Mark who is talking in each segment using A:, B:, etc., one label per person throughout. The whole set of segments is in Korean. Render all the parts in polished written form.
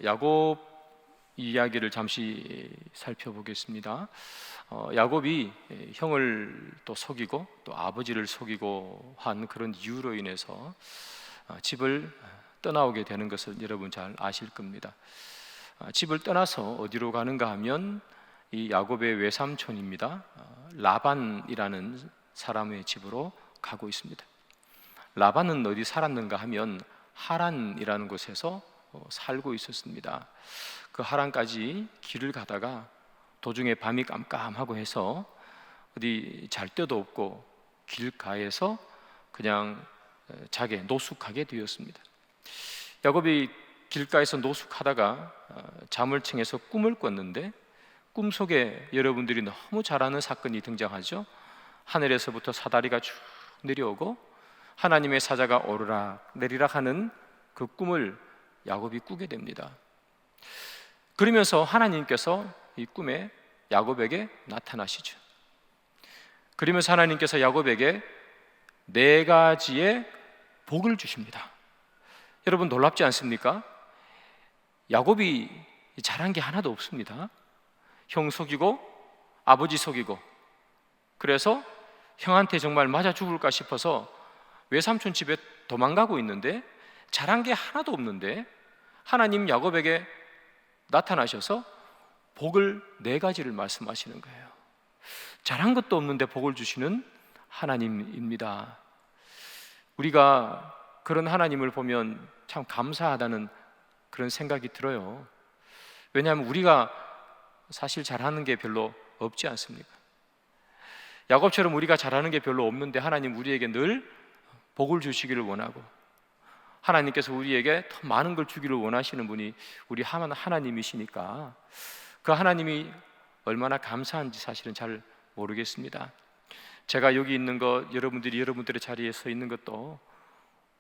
A: 야곱 이야기를 잠시 살펴보겠습니다. 야곱이 형을 또 속이고 또 아버지를 속이고 한 그런 이유로 인해서 집을 떠나오게 되는 것을 여러분 잘 아실 겁니다. 집을 떠나서 어디로 가는가 하면 이 야곱의 외삼촌입니다. 라반이라는 사람의 집으로 가고 있습니다. 라반은 어디 살았는가 하면 하란이라는 곳에서 살고 있었습니다. 그 하란까지 길을 가다가 도중에 밤이 깜깜하고 해서 어디 잘 데도 없고 길가에서 그냥 자게 노숙하게 되었습니다. 야곱이 길가에서 노숙하다가 잠을 청해서 꿈을 꿨는데 꿈 속에 여러분들이 너무 잘 아는 사건이 등장하죠. 하늘에서부터 사다리가 쭉 내려오고 하나님의 사자가 오르락 내리락 하는 그 꿈을 야곱이 꾸게 됩니다. 그러면서 하나님께서 이 꿈에 야곱에게 나타나시죠. 그러면서 하나님께서 야곱에게 4가지의 복을 주십니다. 여러분 놀랍지 않습니까? 야곱이 잘한 게 하나도 없습니다. 형 속이고 아버지 속이고, 그래서 형한테 정말 맞아 죽을까 싶어서 외삼촌 집에 도망가고 있는데 잘한 게 하나도 없는데 하나님 야곱에게 나타나셔서 복을 4가지를 말씀하시는 거예요. 잘한 것도 없는데 복을 주시는 하나님입니다. 우리가 그런 하나님을 보면 참 감사하다는 그런 생각이 들어요. 왜냐하면 우리가 사실 잘하는 게 별로 없지 않습니까? 야곱처럼 우리가 잘하는 게 별로 없는데 하나님 우리에게 늘 복을 주시기를 원하고, 하나님께서 우리에게 더 많은 걸 주기를 원하시는 분이 우리 하나님이시니까 그 하나님이 얼마나 감사한지 사실은 잘 모르겠습니다. 제가 여기 있는 것, 여러분들이 여러분들의 자리에 서 있는 것도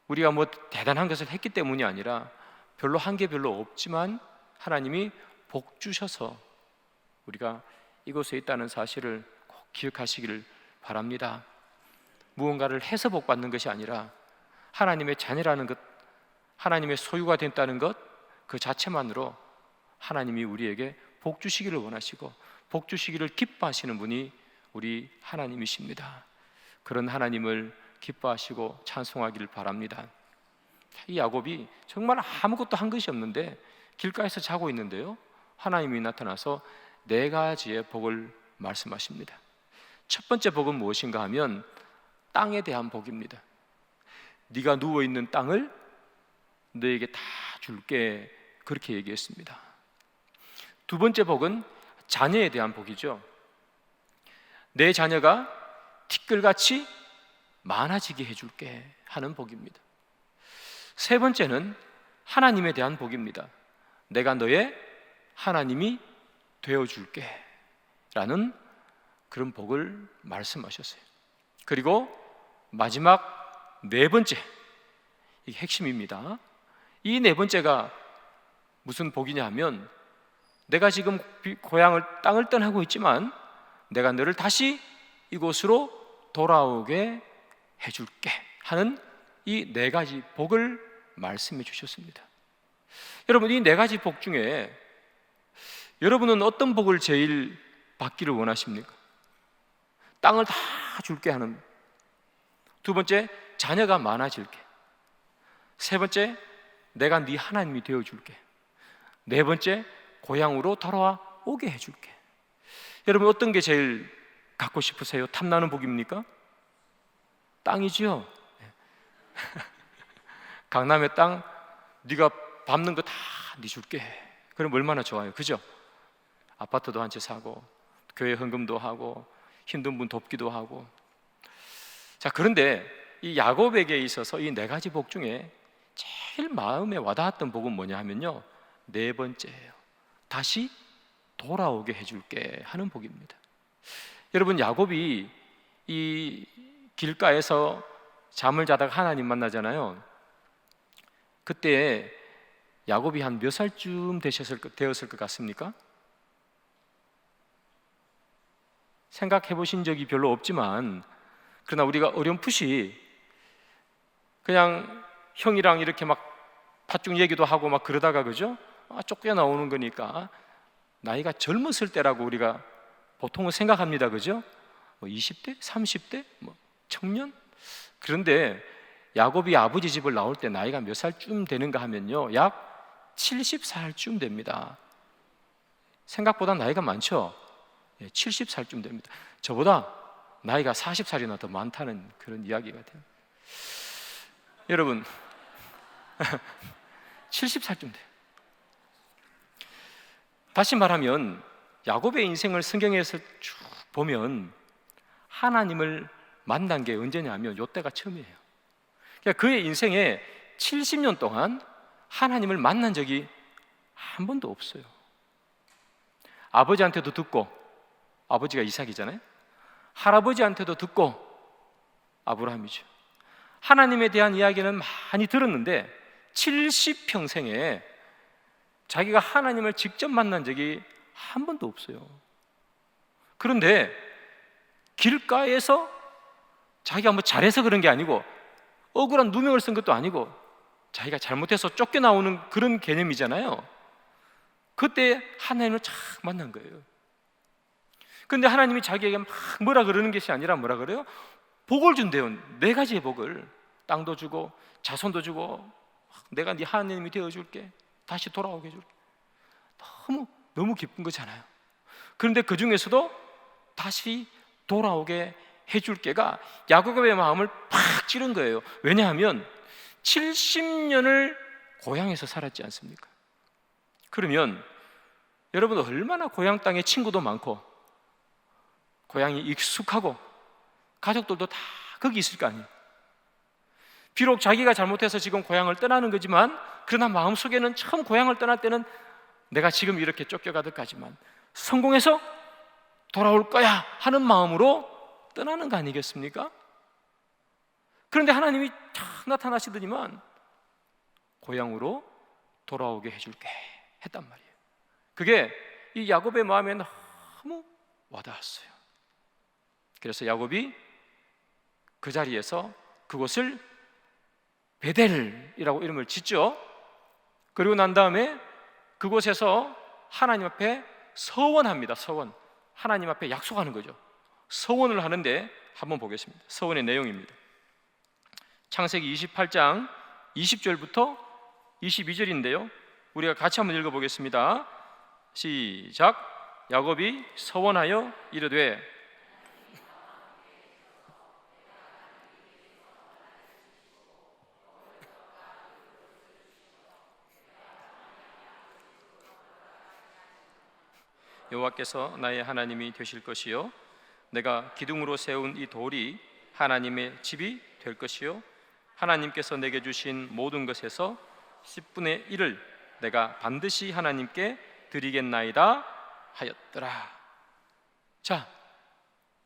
A: 우리가 뭐 대단한 것을 했기 때문이 아니라 별로 한 게 별로 없지만 하나님이 복 주셔서 우리가 이곳에 있다는 사실을 꼭 기억하시기를 바랍니다. 무언가를 해서 복 받는 것이 아니라 하나님의 자녀라는 것, 하나님의 소유가 됐다는 것, 그 자체만으로 하나님이 우리에게 복 주시기를 원하시고 복 주시기를 기뻐하시는 분이 우리 하나님이십니다. 그런 하나님을 기뻐하시고 찬송하기를 바랍니다. 이 야곱이 정말 아무것도 한 것이 없는데 길가에서 자고 있는데요, 하나님이 나타나서 4가지의 복을 말씀하십니다. 첫 번째 복은 무엇인가 하면 땅에 대한 복입니다. 네가 누워있는 땅을 너에게 다 줄게, 그렇게 얘기했습니다. 두 번째 복은 자녀에 대한 복이죠. 내 자녀가 티끌같이 많아지게 해줄게 하는 복입니다. 세 번째는 하나님에 대한 복입니다. 내가 너의 하나님이 되어줄게 라는 그런 복을 말씀하셨어요. 그리고 마지막 4번째, 이게 핵심입니다. 이 4번째가 무슨 복이냐 하면 내가 지금 땅을 떠나고 있지만 내가 너를 다시 이곳으로 돌아오게 해줄게 하는 이 4가지 복을 말씀해 주셨습니다. 여러분, 이 4가지 복 중에 여러분은 어떤 복을 제일 받기를 원하십니까? 땅을 다 줄게 하는, 두 번째, 자녀가 많아질게, 세 번째, 내가 네 하나님이 되어줄게, 네 번째, 고향으로 돌아와 오게 해줄게. 여러분, 어떤 게 제일 갖고 싶으세요? 탐나는 복입니까? 땅이지요. 강남의 땅, 네가 밟는 거 다 네 줄게. 그럼 얼마나 좋아요, 그죠? 아파트도 한 채 사고 교회 헌금도 하고 힘든 분 돕기도 하고. 자, 그런데 이 야곱에게 있어서 이 4가지 복 중에 제일 마음에 와닿았던 복은 뭐냐 하면요, 4번째예요. 다시 돌아오게 해줄게 하는 복입니다. 여러분, 야곱이 이 길가에서 잠을 자다가 하나님 만나잖아요. 그때 야곱이 한 몇 살쯤 되었을 것 같습니까? 생각해 보신 적이 별로 없지만, 그러나 우리가 어렴풋이 그냥 형이랑 이렇게 막 팥죽 얘기도 하고 막 그러다가, 그죠? 쫓겨나오는 거니까 나이가 젊었을 때라고 우리가 보통은 생각합니다. 그죠? 20대? 30대? 청년? 그런데 야곱이 아버지 집을 나올 때 나이가 몇 살쯤 되는가 하면요, 약 70살쯤 됩니다. 생각보다 나이가 많죠? 70살쯤 됩니다. 저보다 나이가 40살이나 더 많다는 그런 이야기가 돼요. 여러분 70살쯤 돼요. 다시 말하면 야곱의 인생을 성경에서 쭉 보면 하나님을 만난 게 언제냐면 이때가 처음이에요. 그러니까 그의 인생에 70년 동안 하나님을 만난 적이 한 번도 없어요. 아버지한테도 듣고, 아버지가 이삭이잖아요. 할아버지한테도 듣고, 아브라함이죠. 하나님에 대한 이야기는 많이 들었는데 70평생에 자기가 하나님을 직접 만난 적이 한 번도 없어요. 그런데 길가에서 자기가 뭐 잘해서 그런 게 아니고 억울한 누명을 쓴 것도 아니고 자기가 잘못해서 쫓겨나오는 그런 개념이잖아요. 그때 하나님을 착 만난 거예요. 그런데 하나님이 자기에게 막 뭐라 그러는 것이 아니라 뭐라 그래요? 복을 준대요. 4가지의 복을. 땅도 주고 자손도 주고 내가 네 하나님이 되어줄게, 다시 돌아오게 해줄게. 너무 기쁜 거잖아요. 그런데 그 중에서도 다시 돌아오게 해줄게가 야곱의 마음을 팍 찌른 거예요. 왜냐하면 70년을 고향에서 살았지 않습니까? 그러면 여러분 얼마나 고향 땅에 친구도 많고 고향이 익숙하고 가족들도 다 거기 있을 거 아니에요. 비록 자기가 잘못해서 지금 고향을 떠나는 거지만 그러나 마음속에는 처음 고향을 떠날 때는 내가 지금 이렇게 쫓겨가듯까지만 성공해서 돌아올 거야 하는 마음으로 떠나는 거 아니겠습니까? 그런데 하나님이 탁 나타나시더니만 고향으로 돌아오게 해줄게 했단 말이에요. 그게 이 야곱의 마음에 너무 와닿았어요. 그래서 야곱이 그 자리에서 그곳을 베델이라고 이름을 짓죠. 그리고 난 다음에 그곳에서 하나님 앞에 서원합니다. 서원. 하나님 앞에 약속하는 거죠. 서원을 하는데 한번 보겠습니다. 서원의 내용입니다. 창세기 28장 20절부터 22절인데요 우리가 같이 한번 읽어보겠습니다. 시작. 야곱이 서원하여 이르되 여호와께서 나의 하나님이 되실 것이요 내가 기둥으로 세운 이 돌이 하나님의 집이 될 것이요 하나님께서 내게 주신 모든 것에서 10분의 1을 내가 반드시 하나님께 드리겠나이다 하였더라. 자,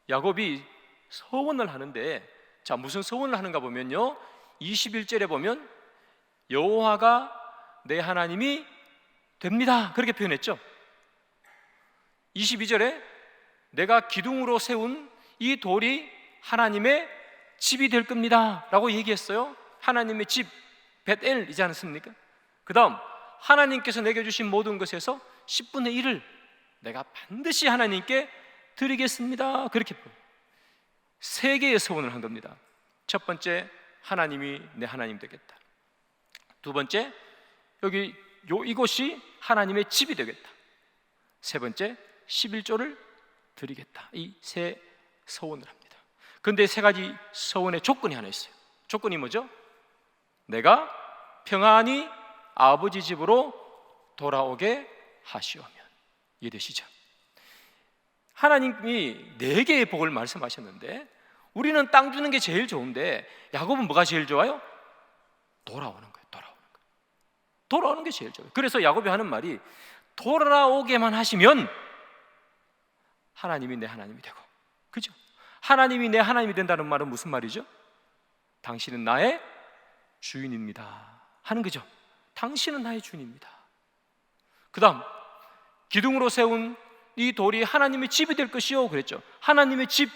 A: 야곱이 서원을 하는데 자, 무슨 서원을 하는가 보면요 21절에 보면 여호와가 내 하나님이 됩니다 그렇게 표현했죠. 22절에 내가 기둥으로 세운 이 돌이 하나님의 집이 될 겁니다 라고 얘기했어요. 하나님의 집 벳엘이지 않습니까? 그 다음 하나님께서 내게 주신 모든 것에서 10분의 1을 내가 반드시 하나님께 드리겠습니다 그렇게 3개의 서원을 한 겁니다. 첫 번째, 하나님이 내 하나님 되겠다. 두 번째, 이곳이 하나님의 집이 되겠다. 세 번째, 11조를 드리겠다. 이 3 서원을 합니다. 그런데 3가지 서원의 조건이 하나 있어요. 조건이 뭐죠? 내가 평안히 아버지 집으로 돌아오게 하시오면. 이해되시죠? 하나님이 4개의 복을 말씀하셨는데 우리는 땅 주는 게 제일 좋은데 야곱은 뭐가 제일 좋아요? 돌아오는 거예요. 돌아오는 게 제일 좋아요. 그래서 야곱이 하는 말이 돌아오게만 하시면 하나님이 내 하나님이 되고, 그죠? 하나님이 내 하나님이 된다는 말은 무슨 말이죠? 당신은 나의 주인입니다 하는 거죠. 당신은 나의 주인입니다. 그 다음 기둥으로 세운 이 돌이 하나님의 집이 될 것이요 그랬죠. 하나님의 집,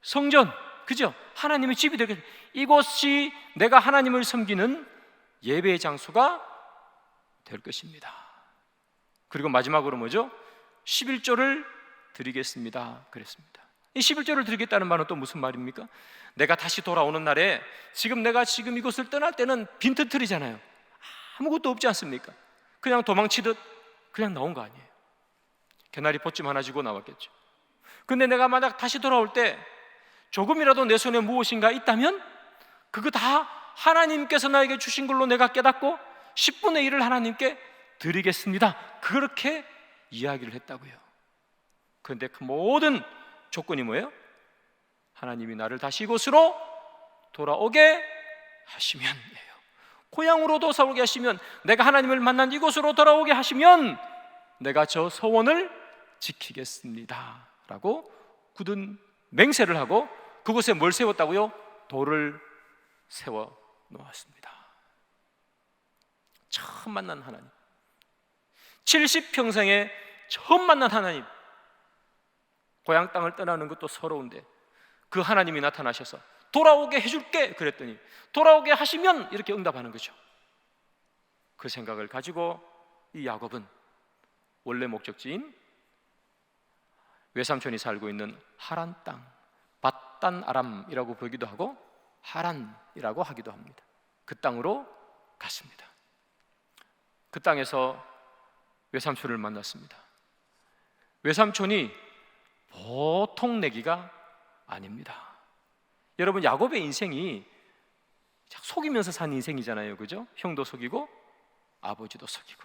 A: 성전, 그죠? 하나님의 집이 될 것이요. 이곳이 내가 하나님을 섬기는 예배의 장소가 될 것입니다. 그리고 마지막으로 뭐죠? 11조를 드리겠습니다 그랬습니다. 이 11조를 드리겠다는 말은 또 무슨 말입니까? 내가 다시 돌아오는 날에 내가 지금 이곳을 떠날 때는 빈털터리잖아요. 아무것도 없지 않습니까? 그냥 도망치듯 그냥 나온 거 아니에요. 개나리 포쯤 하나 쥐고 나왔겠죠. 근데 내가 만약 다시 돌아올 때 조금이라도 내 손에 무엇인가 있다면 그거 다 하나님께서 나에게 주신 걸로 내가 깨닫고 10분의 1을 하나님께 드리겠습니다. 그렇게 이야기를 했다고요. 그런데 그 모든 조건이 뭐예요? 하나님이 나를 다시 이곳으로 돌아오게 하시면이에요. 고향으로 돌아오게 하시면, 내가 하나님을 만난 이곳으로 돌아오게 하시면 내가 저 소원을 지키겠습니다 라고 굳은 맹세를 하고 그곳에 뭘 세웠다고요? 돌을 세워 놓았습니다. 처음 만난 하나님, 70평생에 처음 만난 하나님, 고향 땅을 떠나는 것도 서러운데 그 하나님이 나타나셔서 돌아오게 해줄게 그랬더니 돌아오게 하시면 이렇게 응답하는 거죠. 그 생각을 가지고 이 야곱은 원래 목적지인 외삼촌이 살고 있는 하란 땅, 밧단 아람이라고 부르기도 하고 하란이라고 하기도 합니다. 그 땅으로 갔습니다. 그 땅에서 외삼촌을 만났습니다. 외삼촌이 보통 내기가 아닙니다. 여러분, 야곱의 인생이 속이면서 산 인생이잖아요, 그죠? 형도 속이고 아버지도 속이고.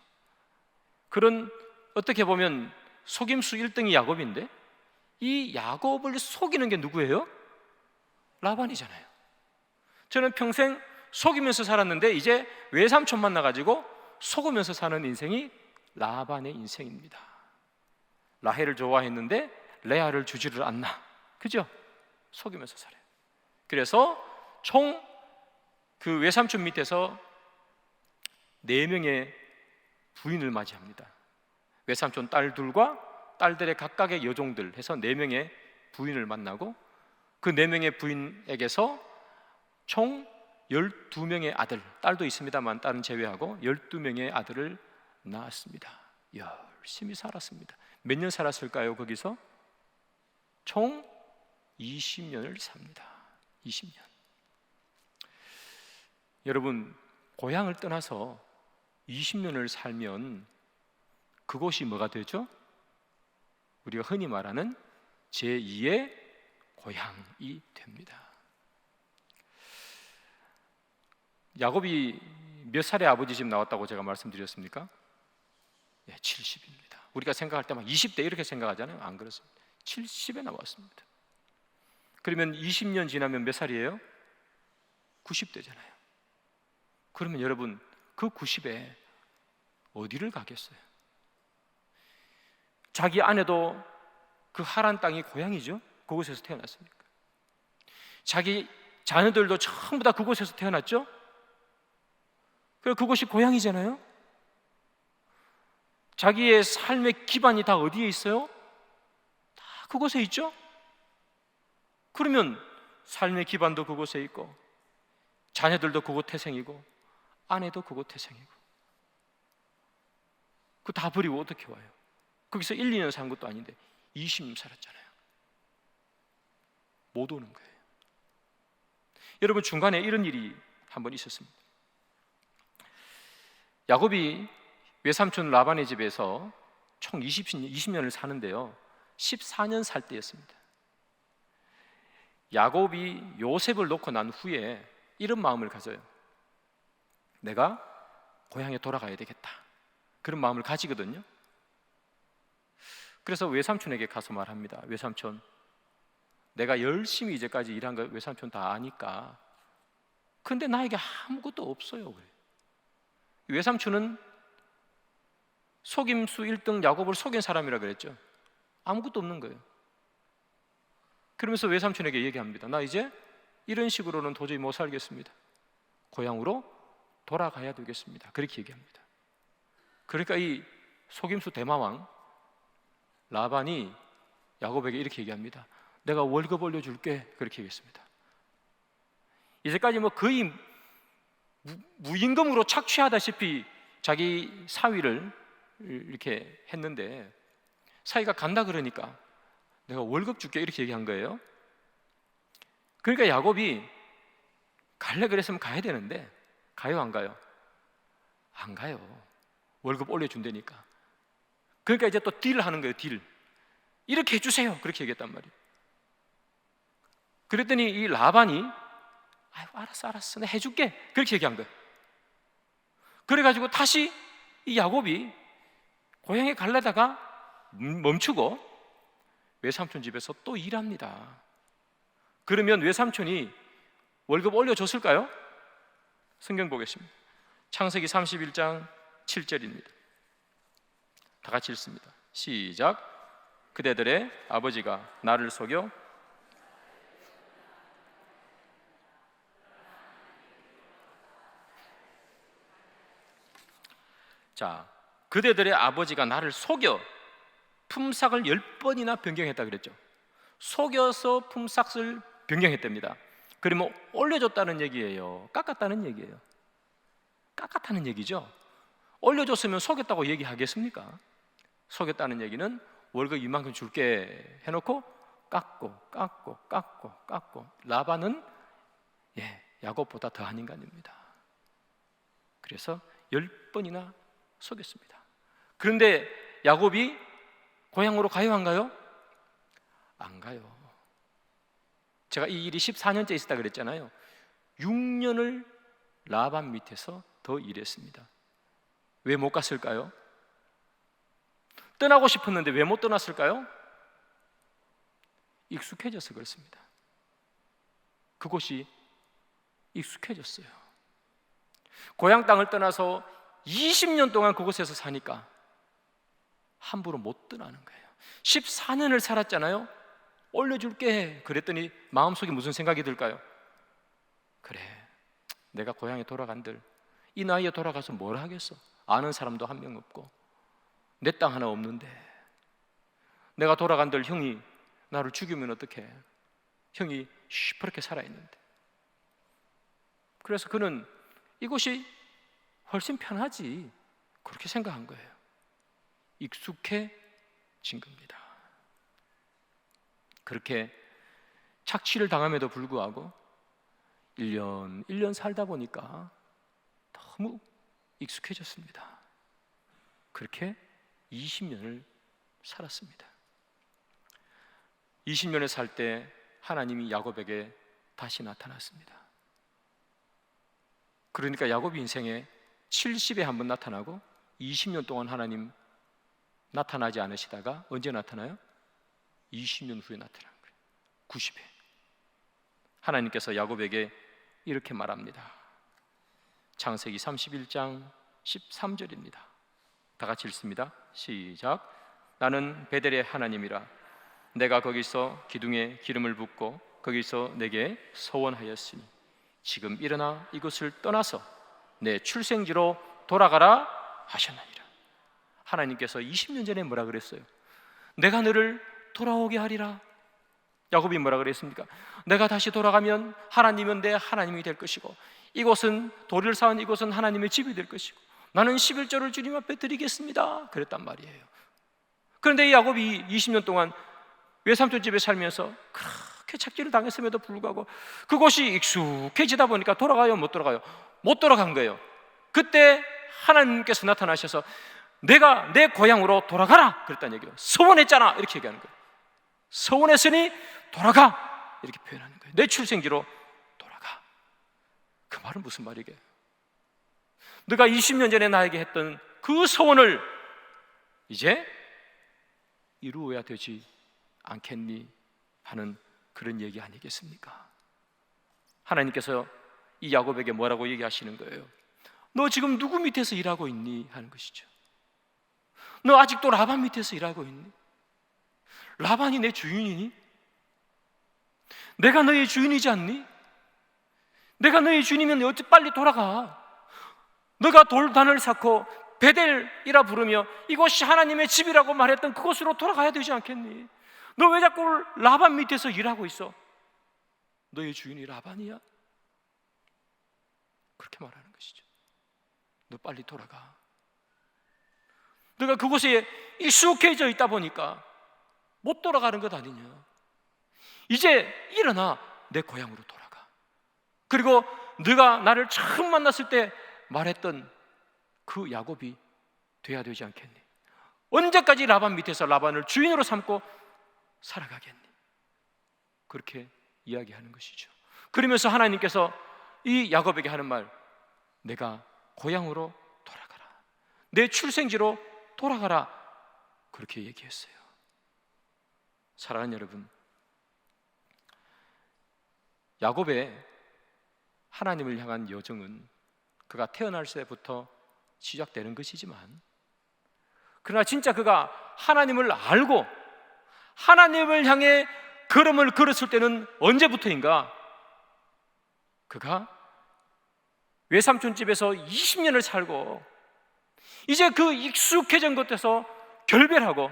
A: 그런, 어떻게 보면 속임수 1등이 야곱인데 이 야곱을 속이는 게 누구예요? 라반이잖아요. 저는 평생 속이면서 살았는데 이제 외삼촌 만나가지고 속으면서 사는 인생이 라반의 인생입니다. 라헬을 좋아했는데 레아를 주지를 않나, 그죠? 속이면서 살아요. 그래서 총 그 외삼촌 밑에서 4명의 부인을 맞이합니다. 외삼촌 딸들과 딸들의 각각의 여종들 해서 4명의 부인을 만나고 그 4명의 부인에게서 총 12명의 아들, 딸도 있습니다만 딸은 제외하고 12명의 아들을 낳았습니다. 열심히 살았습니다. 몇 년 살았을까요? 거기서 총 20년을 삽니다. 20년. 여러분, 고향을 떠나서 20년을 살면 그곳이 뭐가 되죠? 우리가 흔히 말하는 제2의 고향이 됩니다. 야곱이 몇 살에 아버지 집 나왔다고 제가 말씀드렸습니까? 네, 70입니다. 우리가 생각할 때 막 20대 이렇게 생각하잖아요. 안 그렇습니다. 70에 나왔습니다. 그러면 20년 지나면 몇 살이에요? 90대잖아요. 그러면 여러분, 그 90에 어디를 가겠어요? 자기 아내도 그 하란 땅이 고향이죠. 그곳에서 태어났으니까. 자기 자녀들도 전부 다 그곳에서 태어났죠. 그리고 그곳이 고향이잖아요. 자기의 삶의 기반이 다 어디에 있어요? 다 그곳에 있죠. 그러면 삶의 기반도 그곳에 있고 자녀들도 그곳 태생이고 아내도 그곳 태생이고, 그거 다 버리고 어떻게 와요? 거기서 1, 2년 산 것도 아닌데 20년 살았잖아요. 못 오는 거예요. 여러분, 중간에 이런 일이 한번 있었습니다. 야곱이 외삼촌 라반의 집에서 총 20년을 사는데요, 14년 살 때였습니다. 야곱이 요셉을 놓고 난 후에 이런 마음을 가져요. 내가 고향에 돌아가야 되겠다, 그런 마음을 가지거든요. 그래서 외삼촌에게 가서 말합니다. 외삼촌, 내가 열심히 이제까지 일한 거 외삼촌 다 아니까, 근데 나에게 아무것도 없어요. 외삼촌은 속임수 1등 야곱을 속인 사람이라 그랬죠. 아무것도 없는 거예요. 그러면서 외삼촌에게 얘기합니다. 나 이제 이런 식으로는 도저히 못 살겠습니다. 고향으로 돌아가야 되겠습니다. 그렇게 얘기합니다. 그러니까 이 속임수 대마왕 라반이 야곱에게 이렇게 얘기합니다. 내가 월급 올려줄게. 그렇게 얘기했습니다. 이제까지 뭐 거의 무임금으로 착취하다시피 자기 사위를 이렇게 했는데 사위가 간다 그러니까 내가 월급 줄게 이렇게 얘기한 거예요. 그러니까 야곱이 갈래 그랬으면 가야 되는데 가요 안 가요? 안 가요. 월급 올려준다니까. 그러니까 이제 또 딜을 하는 거예요. 딜. 이렇게 해주세요 그렇게 얘기했단 말이에요. 그랬더니 이 라반이 아유 알았어 내가 해줄게 그렇게 얘기한 거예요. 그래가지고 다시 이 야곱이 고향에 가려다가 멈추고 외삼촌 집에서 또 일합니다. 그러면 외삼촌이 월급 올려줬을까요? 성경 보겠습니다. 창세기 31장 7절입니다. 다 같이 읽습니다. 시작. 그대들의 아버지가 나를 속여 자, 그대들의 아버지가 나를 속여 품삯을 10번이나 변경했다 그랬죠. 속여서 품삯을 변경했답니다. 그러면 올려줬다는 얘기예요? 깎았다는 얘기예요? 깎았다는 얘기죠. 올려줬으면 속였다고 얘기하겠습니까? 속였다는 얘기는 월급 이만큼 줄게 해놓고 깎고 라반은 야곱보다 더한 인간입니다. 그래서 10번이나 속였습니다. 그런데 야곱이 고향으로 가요 안 가요? 안 가요. 제가 이 일이 14년째 있었다 그랬잖아요. 6년을 라반 밑에서 더 일했습니다. 왜 못 갔을까요? 떠나고 싶었는데 왜 못 떠났을까요? 익숙해져서 그렇습니다. 그곳이 익숙해졌어요. 고향 땅을 떠나서 20년 동안 그곳에서 사니까 함부로 못 떠나는 거예요. 14년을 살았잖아요. 올려줄게 그랬더니 마음속에 무슨 생각이 들까요? 그래 내가 고향에 돌아간들 이 나이에 돌아가서 뭘 하겠어? 아는 사람도 한 명 없고 내 땅 하나 없는데 내가 돌아간들 형이 나를 죽이면 어떡해? 형이 시퍼렇게 살아있는데. 그래서 그는 이곳이 훨씬 편하지 그렇게 생각한 거예요. 익숙해진 겁니다. 그렇게 착취를 당함에도 불구하고 1년 살다 보니까 너무 익숙해졌습니다. 그렇게 20년을 살았습니다. 20년을 살 때 하나님이 야곱에게 다시 나타났습니다. 그러니까 야곱이 인생에 70에 한 번 나타나고 20년 동안 하나님 나타나지 않으시다가 언제 나타나요? 20년 후에 나타나는 거예요. 90에 하나님께서 야곱에게 이렇게 말합니다. 창세기 31장 13절입니다. 다 같이 읽습니다. 시작. 나는 베델의 하나님이라 내가 거기서 기둥에 기름을 붓고 거기서 내게 서원하였으니 지금 일어나 이곳을 떠나서 내 출생지로 돌아가라 하셨나니라. 하나님께서 20년 전에 뭐라 그랬어요? 내가 너를 돌아오게 하리라. 야곱이 뭐라 그랬습니까? 내가 다시 돌아가면 하나님은 내 하나님이 될 것이고 이곳은 돌을 쌓은 이곳은 하나님의 집이 될 것이고 나는 11조를 주님 앞에 드리겠습니다 그랬단 말이에요. 그런데 이 야곱이 20년 동안 외삼촌 집에 살면서 그렇게 착취를 당했음에도 불구하고 그곳이 익숙해지다 보니까 돌아가요 못 돌아가요? 못 돌아간 거예요. 그때 하나님께서 나타나셔서 내가 내 고향으로 돌아가라 그랬다는 얘기예요. 서원했잖아 이렇게 얘기하는 거예요. 서원했으니 돌아가 이렇게 표현하는 거예요. 내 출생지로 돌아가. 그 말은 무슨 말이게? 네가 20년 전에 나에게 했던 그 서원을 이제 이루어야 되지 않겠니? 하는 그런 얘기 아니겠습니까? 하나님께서 이 야곱에게 뭐라고 얘기하시는 거예요? 너 지금 누구 밑에서 일하고 있니? 하는 것이죠. 너 아직도 라반 밑에서 일하고 있니? 라반이 내 주인이니? 내가 너의 주인이지 않니? 내가 너의 주인이면 어찌 빨리 돌아가. 너가 돌단을 쌓고 베델이라 부르며 이곳이 하나님의 집이라고 말했던 그곳으로 돌아가야 되지 않겠니? 너 왜 자꾸 라반 밑에서 일하고 있어? 너의 주인이 라반이야? 그렇게 말하는 것이죠. 너 빨리 돌아가. 너가 그곳에 익숙해져 있다 보니까 못 돌아가는 것 아니냐. 이제 일어나 내 고향으로 돌아가. 그리고 네가 나를 처음 만났을 때 말했던 그 야곱이 돼야 되지 않겠니? 언제까지 라반 밑에서 라반을 주인으로 삼고 살아가겠니? 그렇게 이야기하는 것이죠. 그러면서 하나님께서 이 야곱에게 하는 말, 내가 고향으로 돌아가라, 내 출생지로 돌아가라, 그렇게 얘기했어요. 사랑하는 여러분, 야곱의 하나님을 향한 여정은 그가 태어날 때부터 시작되는 것이지만, 그러나 진짜 그가 하나님을 알고 하나님을 향해 걸음을 걸었을 때는 언제부터인가? 그가 외삼촌 집에서 20년을 살고 이제 그 익숙해진 곳에서 결별하고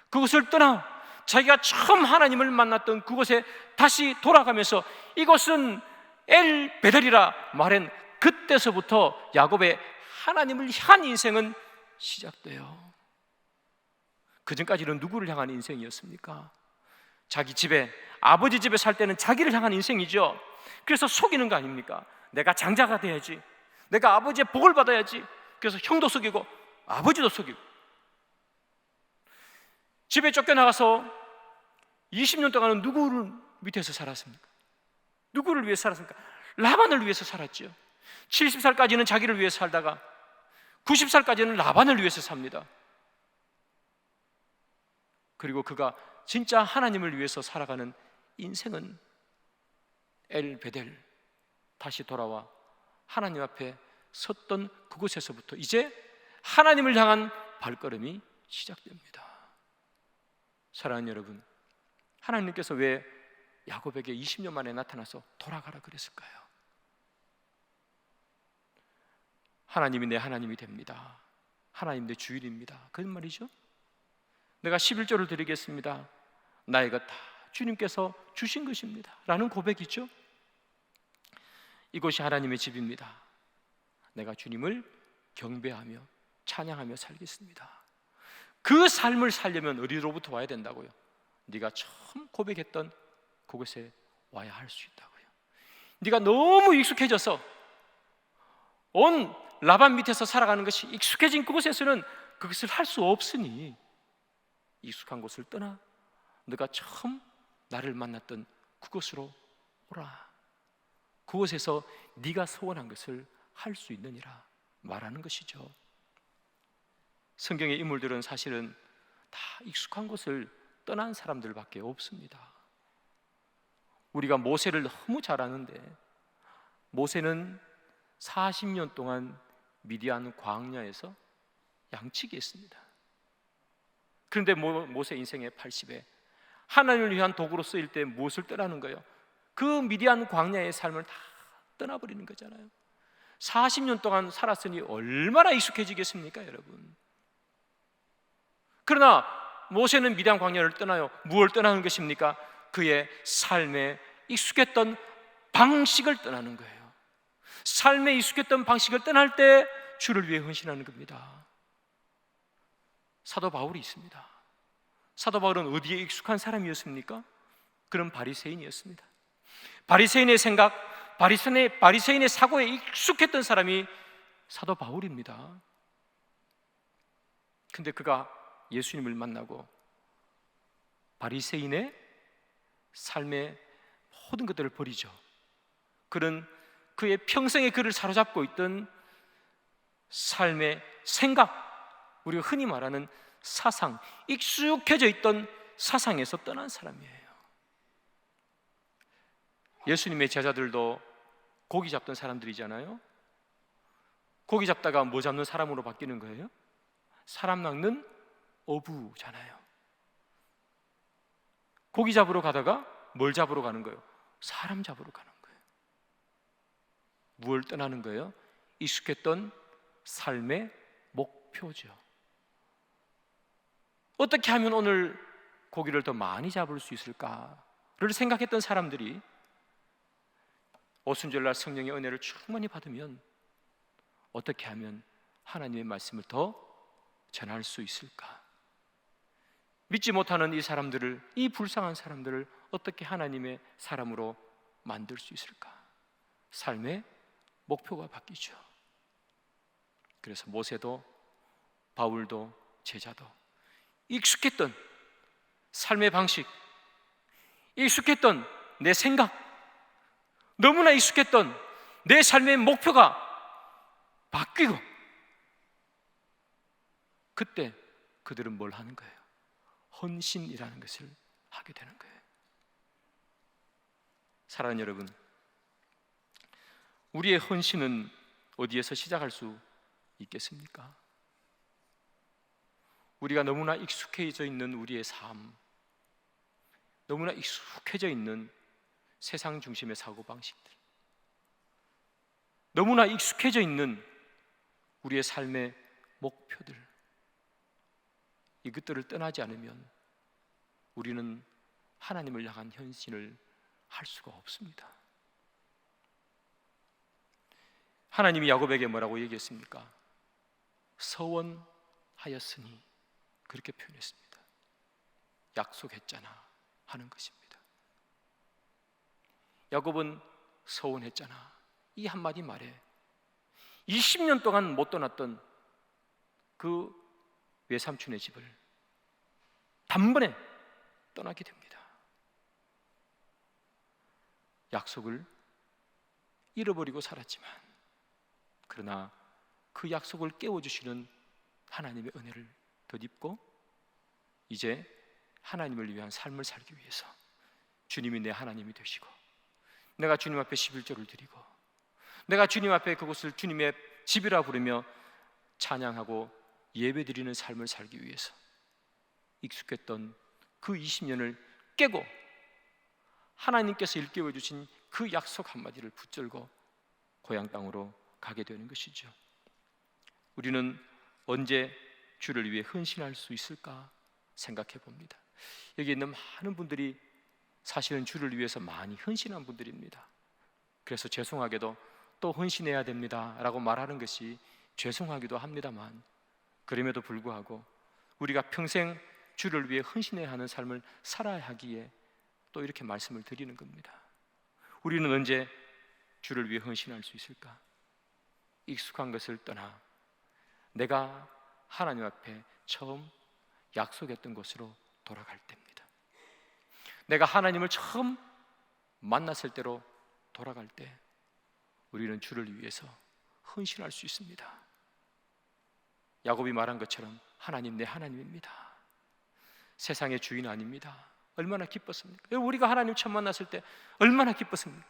A: 그곳을 떠나 자기가 처음 하나님을 만났던 그곳에 다시 돌아가면서 이곳은 엘 베델이라 말한 그때서부터 야곱의 하나님을 향한 인생은 시작돼요. 그전까지는 누구를 향한 인생이었습니까? 자기 집에, 아버지 집에 살 때는 자기를 향한 인생이죠. 그래서 속이는 거 아닙니까? 내가 장자가 돼야지, 내가 아버지의 복을 받아야지. 그래서 형도 속이고 아버지도 속이고, 집에 쫓겨나가서 20년 동안은 누구를 밑에서 살았습니까? 누구를 위해서 살았습니까? 라반을 위해서 살았죠. 70살까지는 자기를 위해서 살다가 90살까지는 라반을 위해서 삽니다. 그리고 그가 진짜 하나님을 위해서 살아가는 인생은 엘 베델, 다시 돌아와 하나님 앞에 섰던 그곳에서부터 이제 하나님을 향한 발걸음이 시작됩니다. 사랑하는 여러분, 하나님께서 왜 야곱에게 20년 만에 나타나서 돌아가라 그랬을까요? 하나님이 내 하나님이 됩니다, 하나님 내 주인입니다, 그런 말이죠. 내가 11조를 드리겠습니다, 나의 것 다 주님께서 주신 것입니다 라는 고백이죠. 이곳이 하나님의 집입니다, 내가 주님을 경배하며 찬양하며 살겠습니다. 그 삶을 살려면 어디로부터 와야 된다고요? 네가 처음 고백했던 그곳에 와야 할 수 있다고요. 네가 너무 익숙해져서 온 라반 밑에서 살아가는 것이 익숙해진 그곳에서는 그것을 할 수 없으니 익숙한 곳을 떠나 네가 처음 나를 만났던 그곳으로 오라. 그곳에서 네가 소원한 것을 할 수 있느니라 말하는 것이죠. 성경의 인물들은 사실은 다 익숙한 곳을 떠난 사람들밖에 없습니다. 우리가 모세를 너무 잘 아는데, 모세는 40년 동안 미디안 광야에서 양치기 했습니다. 그런데 모세 인생의 80에 하나님을 위한 도구로 쓰일 때 무엇을 떠나는 거예요? 그 미디안 광야의 삶을 다 떠나버리는 거잖아요. 40년 동안 살았으니 얼마나 익숙해지겠습니까, 여러분? 그러나 모세는 미디안 광야를 떠나요. 무엇을 떠나는 것입니까? 그의 삶에 익숙했던 방식을 떠나는 거예요. 삶에 익숙했던 방식을 떠날 때 주를 위해 헌신하는 겁니다. 사도 바울이 있습니다. 사도 바울은 어디에 익숙한 사람이었습니까? 그런 바리새인이었습니다. 바리새인의 생각, 바리새인의 사고에 익숙했던 사람이 사도 바울입니다. 근데 그가 예수님을 만나고 바리새인의 삶의 모든 것들을 버리죠. 그는 그의 평생에 그를 사로잡고 있던 삶의 생각, 우리가 흔히 말하는 사상, 익숙해져 있던 사상에서 떠난 사람이에요. 예수님의 제자들도 고기 잡던 사람들이잖아요. 고기 잡다가 뭐 잡는 사람으로 바뀌는 거예요? 사람 낚는 어부잖아요. 고기 잡으러 가다가 뭘 잡으러 가는 거예요? 사람 잡으러 가는 거예요. 무엇을 떠나는 거예요? 익숙했던 삶의 목표죠. 어떻게 하면 오늘 고기를 더 많이 잡을 수 있을까를 생각했던 사람들이 오순절날 성령의 은혜를 충만히 받으면 어떻게 하면 하나님의 말씀을 더 전할 수 있을까? 믿지 못하는 이 사람들을, 이 불쌍한 사람들을 어떻게 하나님의 사람으로 만들 수 있을까? 삶의 목표가 바뀌죠. 그래서 모세도 바울도 제자도 익숙했던 삶의 방식, 익숙했던 내 생각, 너무나 익숙했던 내 삶의 목표가 바뀌고, 그때 그들은 뭘 하는 거예요? 헌신이라는 것을 하게 되는 거예요. 사랑하는 여러분, 우리의 헌신은 어디에서 시작할 수 있겠습니까? 우리가 너무나 익숙해져 있는 우리의 삶, 너무나 익숙해져 있는 세상 중심의 사고방식들, 너무나 익숙해져 있는 우리의 삶의 목표들, 이것들을 떠나지 않으면 우리는 하나님을 향한 헌신을 할 수가 없습니다. 하나님이 야곱에게 뭐라고 얘기했습니까? 서원하였으니, 그렇게 표현했습니다. 약속했잖아 하는 것입니다. 야곱은 서원했잖아, 이 한마디 말에 20년 동안 못 떠났던 그 외삼촌의 집을 단번에 떠나게 됩니다. 약속을 잃어버리고 살았지만, 그러나 그 약속을 깨워주시는 하나님의 은혜를 덧입고 이제 하나님을 위한 삶을 살기 위해서 주님이 내 하나님이 되시고, 내가 주님 앞에 11조를 드리고, 내가 주님 앞에 그곳을 주님의 집이라 부르며 찬양하고 예배드리는 삶을 살기 위해서 익숙했던 그 20년을 깨고 하나님께서 일깨워 주신 그 약속 한마디를 붙들고 고향 땅으로 가게 되는 것이죠. 우리는 언제 주를 위해 헌신할 수 있을까 생각해 봅니다. 여기 있는 많은 분들이 사실은 주를 위해서 많이 헌신한 분들입니다. 그래서 죄송하게도 또 헌신해야 됩니다 라고 말하는 것이 죄송하기도 합니다만, 그럼에도 불구하고 우리가 평생 주를 위해 헌신해야 하는 삶을 살아야 하기에 또 이렇게 말씀을 드리는 겁니다. 우리는 언제 주를 위해 헌신할 수 있을까? 익숙한 것을 떠나 내가 하나님 앞에 처음 약속했던 곳으로 돌아갈 때입니다. 내가 하나님을 처음 만났을 때로 돌아갈 때 우리는 주를 위해서 헌신할 수 있습니다. 야곱이 말한 것처럼 하나님 내 하나님입니다. 세상의 주인 아닙니다. 얼마나 기뻤습니까? 우리가 하나님 처음 만났을 때 얼마나 기뻤습니까?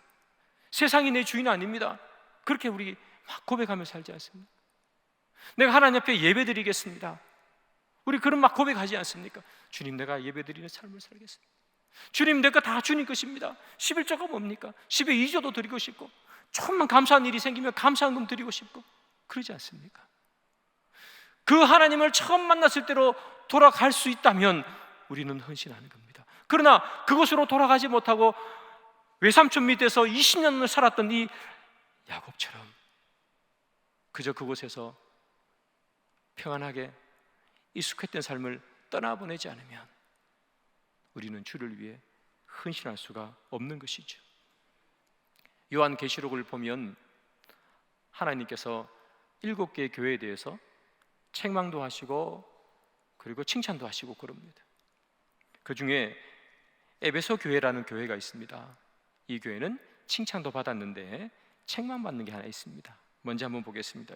A: 세상이 내 주인 아닙니다. 그렇게 우리 막 고백하며 살지 않습니까? 내가 하나님 앞에 예배드리겠습니다. 우리 그런 막 고백하지 않습니까? 주님, 내가 예배드리는 삶을 살겠습니다. 주님, 내가 다 주님 것입니다. 11조가 뭡니까? 10의 2조도 드리고 싶고, 조금만 감사한 일이 생기면 감사한금 드리고 싶고, 그러지 않습니까? 그 하나님을 처음 만났을 때로 돌아갈 수 있다면 우리는 헌신하는 겁니다. 그러나 그곳으로 돌아가지 못하고 외삼촌 밑에서 20년을 살았던 이 야곱처럼 그저 그곳에서 평안하게 익숙했던 삶을 떠나보내지 않으면 우리는 주를 위해 헌신할 수가 없는 것이죠. 요한계시록을 보면 하나님께서 7개의 교회에 대해서 책망도 하시고 그리고 칭찬도 하시고 그럽니다. 그 중에 에베소 교회라는 교회가 있습니다. 이 교회는 칭찬도 받았는데 책망받는 게 하나 있습니다. 먼저 한번 보겠습니다.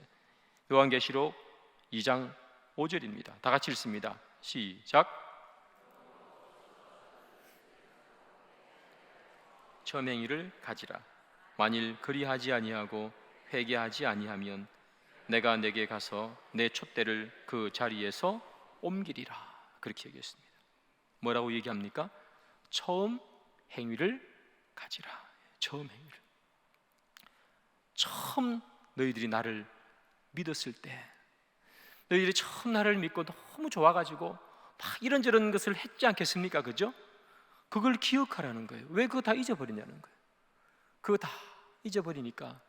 A: 요한계시록 2장 5절입니다. 다 같이 읽습니다. 시작. 처음 행위를 가지라. 만일 그리하지 아니하고 회개하지 아니하면 내가 내게 가서 내 촛대를 그 자리에서 옮기리라. 그렇게 얘기했습니다. 뭐라고 얘기합니까? 처음 행위를 가지라. 처음 행위를. 처음 너희들이 나를 믿었을 때, 너희들이 처음 나를 믿고 너무 좋아가지고 막 이런저런 것을 했지 않겠습니까? 그죠? 그걸 기억하라는 거예요. 왜 그거 다 잊어버리냐는 거예요. 그거 다 잊어버리니까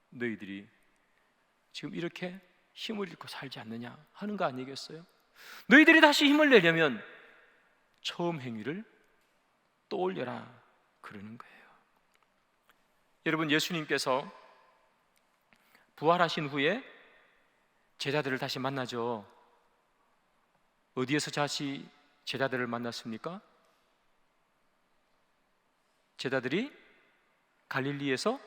A: 너희들이 지금 이렇게 힘을 잃고 살지 않느냐 하는 거 아니겠어요? 너희들이 다시 힘을 내려면 처음 행위를 떠올려라 그러는 거예요. 여러분, 예수님께서 부활하신 후에 제자들을 다시 만나죠. 어디에서 다시 제자들을 만났습니까? 제자들이 갈릴리에서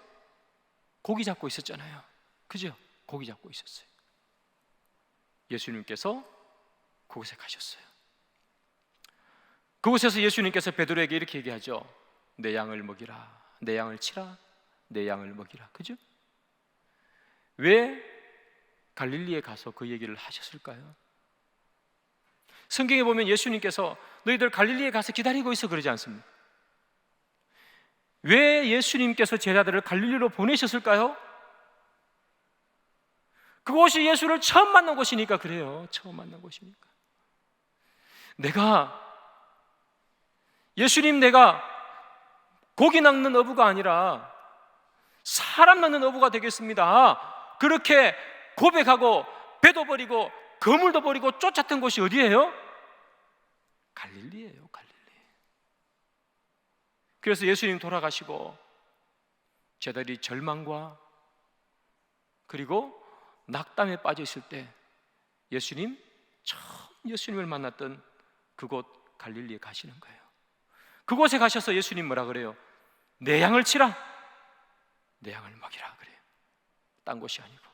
A: 고기 잡고 있었잖아요. 그죠? 고기 잡고 있었어요. 예수님께서 그곳에 가셨어요. 그곳에서 예수님께서 베드로에게 이렇게 얘기하죠. 내 양을 먹이라, 내 양을 치라, 내 양을 먹이라. 그죠? 왜 갈릴리에 가서 그 얘기를 하셨을까요? 성경에 보면 예수님께서 너희들 갈릴리에 가서 기다리고 있어 그러지 않습니까? 왜 예수님께서 제자들을 갈릴리로 보내셨을까요? 그곳이 예수를 처음 만난 곳이니까 그래요. 처음 만난 곳이니까. 내가 고기 낚는 어부가 아니라 사람 낚는 어부가 되겠습니다. 그렇게 고백하고 배도 버리고 그물도 버리고 쫓았던 곳이 어디예요? 갈릴리예요. 갈릴리. 그래서 예수님 돌아가시고 제자들이 절망과 그리고 낙담에 빠져 있을 때 처음 예수님을 만났던 그곳 갈릴리에 가시는 거예요. 그곳에 가셔서 예수님 뭐라 그래요? 내 양을 치라, 내 양을 먹이라 그래요. 딴 곳이 아니고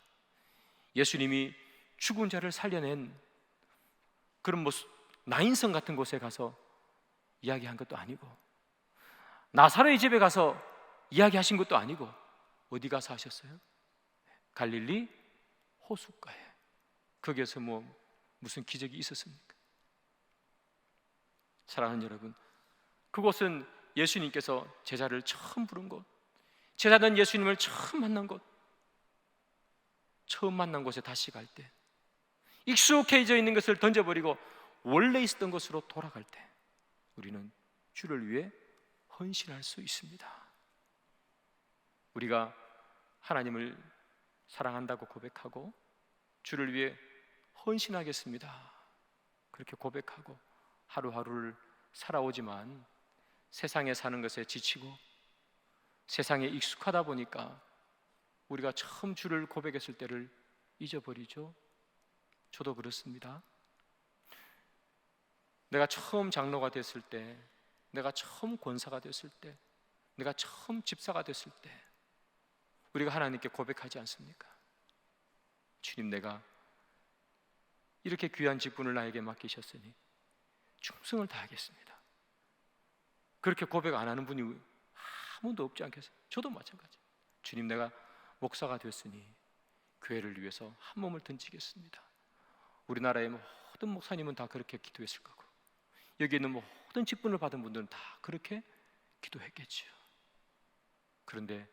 A: 예수님이 죽은 자를 살려낸 그런 나인성 같은 곳에 가서 이야기한 것도 아니고 나사로의 집에 가서 이야기하신 것도 아니고 어디 가서 하셨어요? 갈릴리 호숫가에. 거기에서 무슨 기적이 있었습니까? 사랑하는 여러분, 그곳은 예수님께서 제자를 처음 부른 곳, 제자는 예수님을 처음 만난 곳, 처음 만난 곳에 다시 갈 때, 익숙해져 있는 것을 던져버리고 원래 있었던 곳으로 돌아갈 때 우리는 주를 위해 헌신할 수 있습니다. 우리가 하나님을 사랑한다고 고백하고 주를 위해 헌신하겠습니다, 그렇게 고백하고 하루하루를 살아오지만 세상에 사는 것에 지치고 세상에 익숙하다 보니까 우리가 처음 주를 고백했을 때를 잊어버리죠. 저도 그렇습니다. 내가 처음 장로가 됐을 때, 내가 처음 권사가 됐을 때, 내가 처음 집사가 됐을 때 우리가 하나님께 고백하지 않습니까? 주님, 내가 이렇게 귀한 직분을 나에게 맡기셨으니 충성을 다하겠습니다. 그렇게 고백 안 하는 분이 아무도 없지 않겠어요? 저도 마찬가지. 주님, 내가 목사가 됐으니 교회를 위해서 한 몸을 던지겠습니다. 우리나라의 모든 목사님은 다 그렇게 기도했을 거고 여기 있는 모든 직분을 받은 분들은 다 그렇게 기도했겠지요. 그런데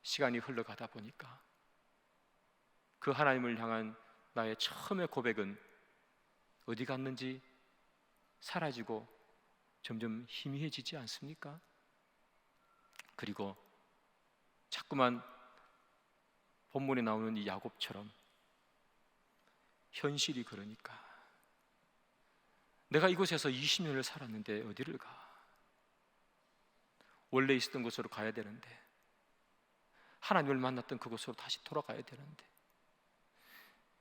A: 시간이 흘러가다 보니까 그 하나님을 향한 나의 처음의 고백은 어디 갔는지 사라지고 점점 희미해지지 않습니까? 그리고 자꾸만 본문에 나오는 이 야곱처럼 현실이 그러니까 내가 이곳에서 20년을 살았는데 어디를 가? 원래 있었던 곳으로 가야 되는데, 하나님을 만났던 그곳으로 다시 돌아가야 되는데,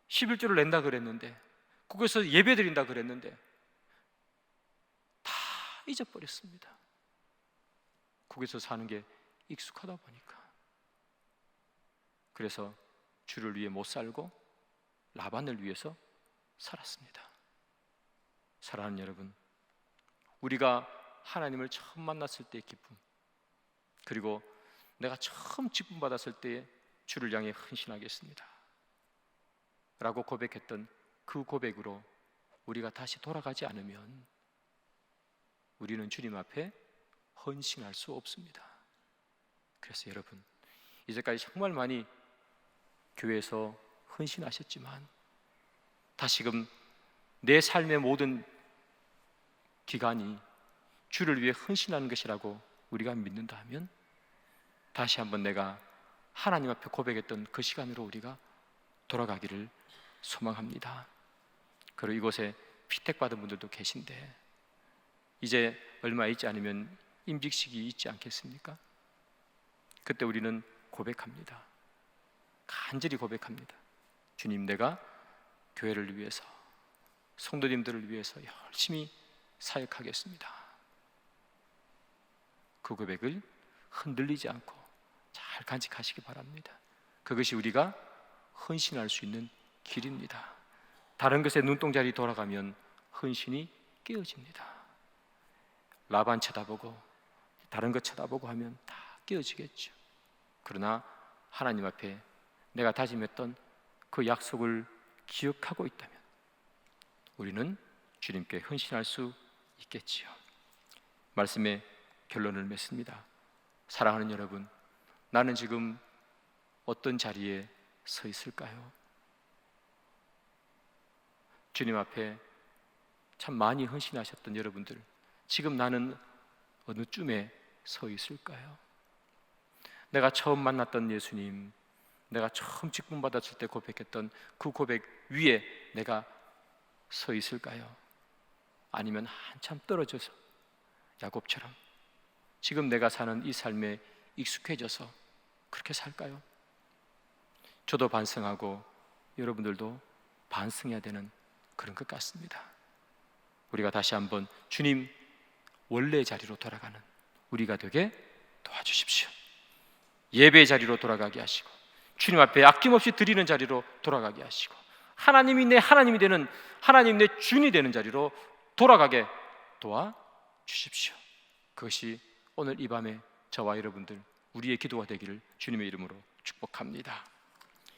A: 11조를 낸다 그랬는데, 그곳에서 예배 드린다 그랬는데 다 잊어버렸습니다. 거기서 사는 게 익숙하다 보니까. 그래서 주를 위해 못 살고 라반을 위해서 살았습니다. 사랑하는 여러분, 우리가 하나님을 처음 만났을 때의 기쁨, 그리고 내가 처음 직분 받았을 때의 주를 향해 헌신하겠습니다 라고 고백했던 그 고백으로 우리가 다시 돌아가지 않으면 우리는 주님 앞에 헌신할 수 없습니다. 그래서 여러분, 이제까지 정말 많이 교회에서 헌신하셨지만 다시금 내 삶의 모든 기간이 주를 위해 헌신하는 것이라고 우리가 믿는다 하면 다시 한번 내가 하나님 앞에 고백했던 그 시간으로 우리가 돌아가기를 소망합니다. 그리고 이곳에 피택받은 분들도 계신데 이제 얼마 있지 않으면 임직식이 있지 않겠습니까? 그때 우리는 고백합니다. 간절히 고백합니다. 주님, 내가 교회를 위해서, 성도님들을 위해서 열심히 사역하겠습니다. 그 고백을 흔들리지 않고 잘 간직하시기 바랍니다. 그것이 우리가 헌신할 수 있는 길입니다. 다른 것에 눈동자리 돌아가면 헌신이 깨어집니다. 라반 쳐다보고 다른 것 쳐다보고 하면 다 깨어지겠죠. 그러나 하나님 앞에 내가 다짐했던 그 약속을 기억하고 있다면 우리는 주님께 헌신할 수 있겠지요. 말씀의 결론을 맺습니다. 사랑하는 여러분, 나는 지금 어떤 자리에 서 있을까요? 주님 앞에 참 많이 헌신하셨던 여러분들, 지금 나는 어느 쯤에 서 있을까요? 내가 처음 만났던 예수님, 내가 처음 직분 받았을 때 고백했던 그 고백 위에 내가 서 있을까요? 아니면 한참 떨어져서 야곱처럼 지금 내가 사는 이 삶에 익숙해져서 그렇게 살까요? 저도 반성하고 여러분들도 반성해야 되는 그런 것 같습니다. 우리가 다시 한번 주님 원래 자리로 돌아가는 우리가 되게 도와주십시오. 예배의 자리로 돌아가게 하시고 주님 앞에 아낌없이 드리는 자리로 돌아가게 하시고 하나님이 내 하나님이 되는, 하나님 내 주인이 되는 자리로 돌아가게 도와주십시오. 그것이 오늘 이 밤에 저와 여러분들 우리의 기도가 되기를 주님의 이름으로 축복합니다.